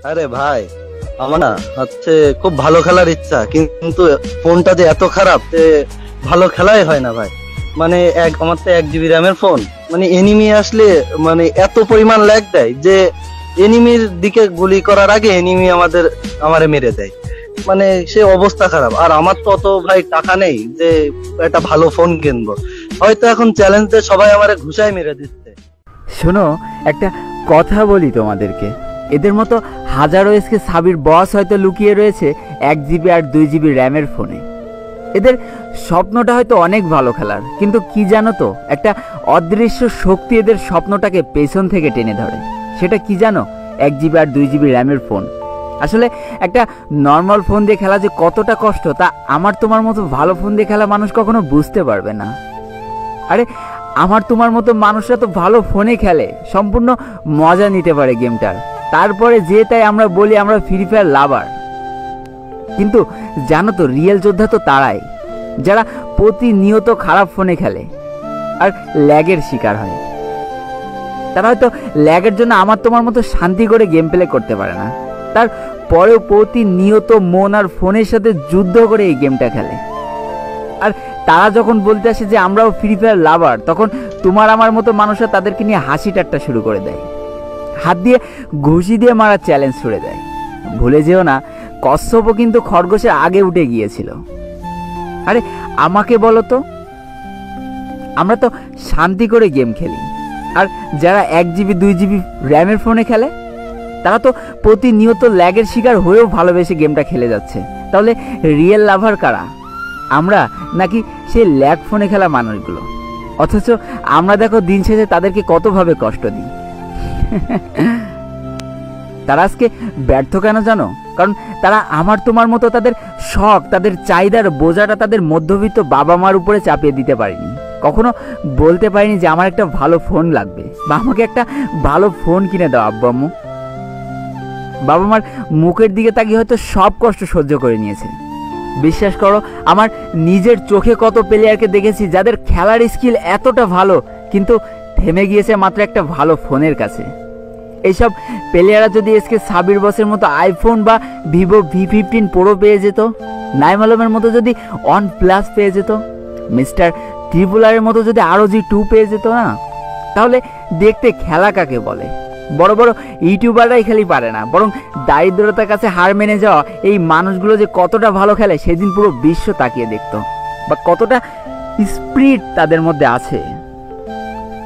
আরে ভাই, আমার না হচ্ছে খুব ভালো খেলার ইচ্ছা, কিন্তু ফোনটা যে এত খারাপ যে ভালো খেলাই হয় না ভাই। মানে আমার তো 1 জিবি র্যামের ফোন, মানে এনিমি আসলে মানে এত পরিমাণ ল্যাগ দেয় যে এনিমির দিকে গুলি করার আগে এনিমি আমারে মেরে দেয়। মানে সে অবস্থা খারাপ। আর আমার তো অত ভাই টাকা নেই যে একটা ভালো ফোন কিনবো। হয়তো এখন চ্যালেঞ্জে সবাই আমারে ঘুষায় মেরে দিচ্ছে। শোনো, একটা কথা বলি তোমাদেরকে, এদের মতো হাজারো এসকে সাবির বস হয়তো লুকিয়ে রয়েছে 1 জিবি আর 2 জিবি র্যামের ফোনে। এদের স্বপ্নটা হয়তো অনেক ভালো খেলার, কিন্তু কি জানো তো, একটা অদৃশ্য শক্তি এদের স্বপ্নটাকে পেছন থেকে টেনে ধরে। সেটা কি জানো? 1 জিবি আর 2 জিবি র্যামের ফোন। আসলে একটা নর্মাল ফোন দিয়ে খেলা যে কতটা কষ্ট, তা আমার তোমার মতো ভালো ফোন দিয়ে খেলা মানুষ কখনো বুঝতে পারবে না। আরে আমার তোমার মতো মানুষরা তো ভালো ফোনে খেলে, সম্পূর্ণ মজা নিতে পারে গেমটার। তারপরে যে তাই আমরা বলি আমরা ফ্রি ফায়ার লাভার। কিন্তু জানো তো, রিয়েল যোদ্ধা তো তারাই যারা প্রতিনিয়ত খারাপ ফোনে খেলে আর ল্যাগের শিকার হয়। তারা হয়তো ল্যাগের জন্য আমার তোমার মতো শান্তি করে গেম প্লে করতে পারে না, তারপরেও প্রতিনিয়ত মন আর ফোনের সাথে যুদ্ধ করে এই গেমটা খেলে। আর তারা যখন বলতে আসে যে আমরাও ফ্রি ফায়ার লাভার, তখন তোমার আমার মতো মানুষরা তাদেরকে নিয়ে হাসি ঠাট্টা শুরু করে দেয়, হাত দিয়ে ঘুষি দিয়ে মারার চ্যালেঞ্জ ছুড়ে দেয়। ভুলে যেও না, কশ্যপও কিন্তু খরগোশের আগে উঠে গিয়েছিল। আরে আমাকে বলো তো, আমরা তো শান্তি করে গেম খেলি, আর যারা 1 জিবি 2 জিবি র্যামের ফোনে খেলে তারা তো প্রতিনিয়ত ল্যাগের শিকার হয়েও ভালোবেসে গেমটা খেলে যাচ্ছে। তাহলে রিয়েল লাভার কারা? আমরা নাকি সেই ল্যাগ ফোনে খেলা মানুষগুলো? অথচ আমরা দেখো দিন শেষে তাদেরকে কতভাবে কষ্ট দিই। তারা আজকে ব্যর্থ কেন জানো? কারণ তারা আমার তোমার মতো তাদের শখ, তাদের চাহিদার বোঝাটা তাদের মধ্যবিত্ত বাবা মার উপরে চাপিয়ে দিতে পারেনি। কখনো বলতে পারিনি যে আমার একটা ভালো ফোন লাগবে, বা আমাকে একটা ভালো ফোন কিনে দাও আব্বু আম্মু। বাবা মার মুখের দিকে তাকিয়ে হয়তো সব কষ্ট সহ্য করে নিয়েছে। বিশ্বাস করো, আমার নিজের চোখে কত প্লেয়ারকে দেখেছি যাদের খেলার স্কিল এতটা ভালো, কিন্তু থেমে গিয়েছে মাত্র একটা ভালো ফোনের কাছে। এইসব প্লেয়াররা যদি এসকে সাবির বসের মতো আইফোন বা ভিভো V15 প্রো পেয়ে যেত, নাইম আলমের মতো যদি OnePlus পেয়ে যেত, মিস্টার ট্রিপুলারের মতো যদি ROG2 পেয়ে যেত না, তাহলে দেখতে খেলা কাকে বলে। বড় বড় ইউটিউবাররাই খালি পারে না, বরং দারিদ্রতার কাছে হার মেনে যাওয়া এই মানুষগুলো যে কতটা ভালো খেলে সেদিন পুরো বিশ্ব তাকিয়ে দেখত, বা কতটা স্পিরিট তাদের মধ্যে আছে।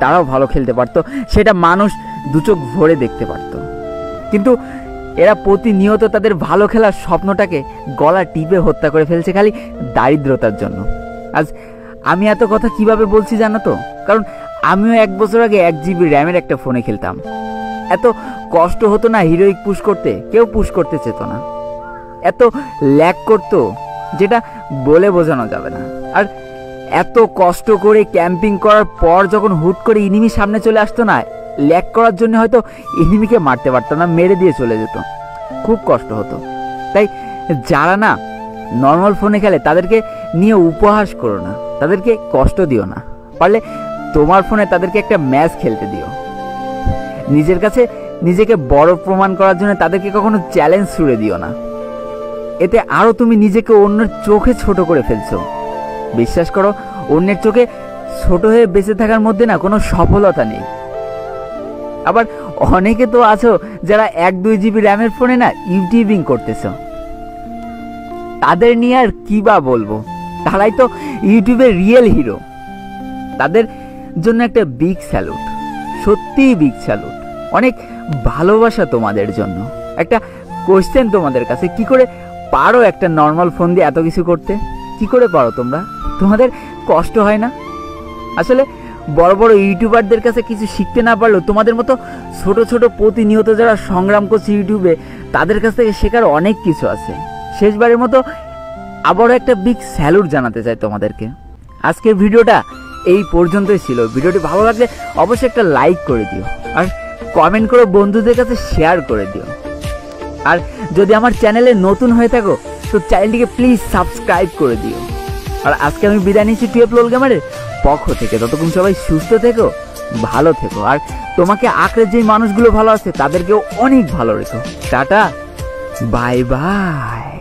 তারাও ভালো খেলতে পারতো, সেটা মানুষ দুচোখ ভরে দেখতে পারত। কিন্তু এরা প্রতিনিয়ত তাদের ভালো খেলার স্বপ্নটাকে গলা টিপে হত্যা করে ফেলছে খালি দারিদ্রতার জন্য। আজ আমি এত কথা কিভাবে বলছি জানো তো? কারণ আমিও 1 বছর আগে 1 জিবি র্যামের একটা ফোনে খেলতাম। এত কষ্ট হতো না হিরোইক পুশ করতে, কেউ পুশ করতে চেত না। এত ল্যাগ করতো যেটা বলে বোঝানো যাবে না। আর এত কষ্ট করে ক্যাম্পিং করার পর যখন হুট করে এনিমি সামনে চলে আসতো না, ল্যাগ করার জন্য হয়তো এনিমিকে মারতে পারতো না, মেরে দিয়ে চলে যেত। খুব কষ্ট হতো। তাই যারা না নর্মাল ফোনে খেলে তাদেরকে নিয়ে উপহাস করো না, তাদেরকে কষ্ট দিও না। পারলে তোমার ফোনে তাদেরকে একটা ম্যাচ খেলতে দিও। নিজের কাছে নিজেকে বড় প্রমাণ করার জন্য তাদেরকে কখনো চ্যালেঞ্জ ছুড়ে দিও না। এতে আরো তুমি নিজেকে অন্যের চোখে ছোট করে ফেলছো। বিশ্বাস করো, অন্যের চোখে ছোট হয়ে বেঁচে থাকার মধ্যে না কোনো সফলতা নেই। আবার অনেকে তো আছো যারা 1-2 জিবি র্যামের ফোনে না ইউটিউবিং করতেছো। তাদের নিয়ে আর কি বা বলবো, তারাই তো ইউটিউবের রিয়েল হিরো। তাদের জন্য একটা বিগ স্যালুট, সত্যিই বিগ স্যালুট। অনেক ভালোবাসা তোমাদের জন্য। একটা কোশ্চেন তোমাদের কাছে, কি করে পারো একটা নর্মাল ফোন দিয়ে এত কিছু করতে? কি করে পারো তোমরা? তোমাদের কষ্ট হয় না? আসলে বড় বড় ইউটিউবারদের কাছে কিছু শিখতে না পারলেও তোমাদের মতো ছোট ছোট প্রতিনিয়ত যারা সংগ্রাম করছে ইউটিউবে, তাদের কাছ থেকে শেখার অনেক কিছু আছে। শেষবারের মতো আবারও একটা বিগ স্যালুট জানাতে চাই তোমাদেরকে। আজকের ভিডিওটা এই পর্যন্তই ছিল। ভিডিওটি ভালো লাগলে অবশ্যই একটা লাইক করে দিও, আর কমেন্ট করে বন্ধুদের কাছে শেয়ার করে দিও। আর যদি আমার চ্যানেলে নতুন হয়ে থাকো তো চ্যানেলটিকে প্লিজ সাবস্ক্রাইব করে দিও। আর আজকে আমি বিদায় নিচ্ছি টুয়েলভ লোল গেমারের পক্ষ থেকে। ততক্ষণ সবাই সুস্থ থেকো, ভালো থেকো, আর তোমাকে আঁকড়ে যেই মানুষগুলো ভালো আছে তাদেরকেও অনেক ভালো রেখো। Tata, bye bye.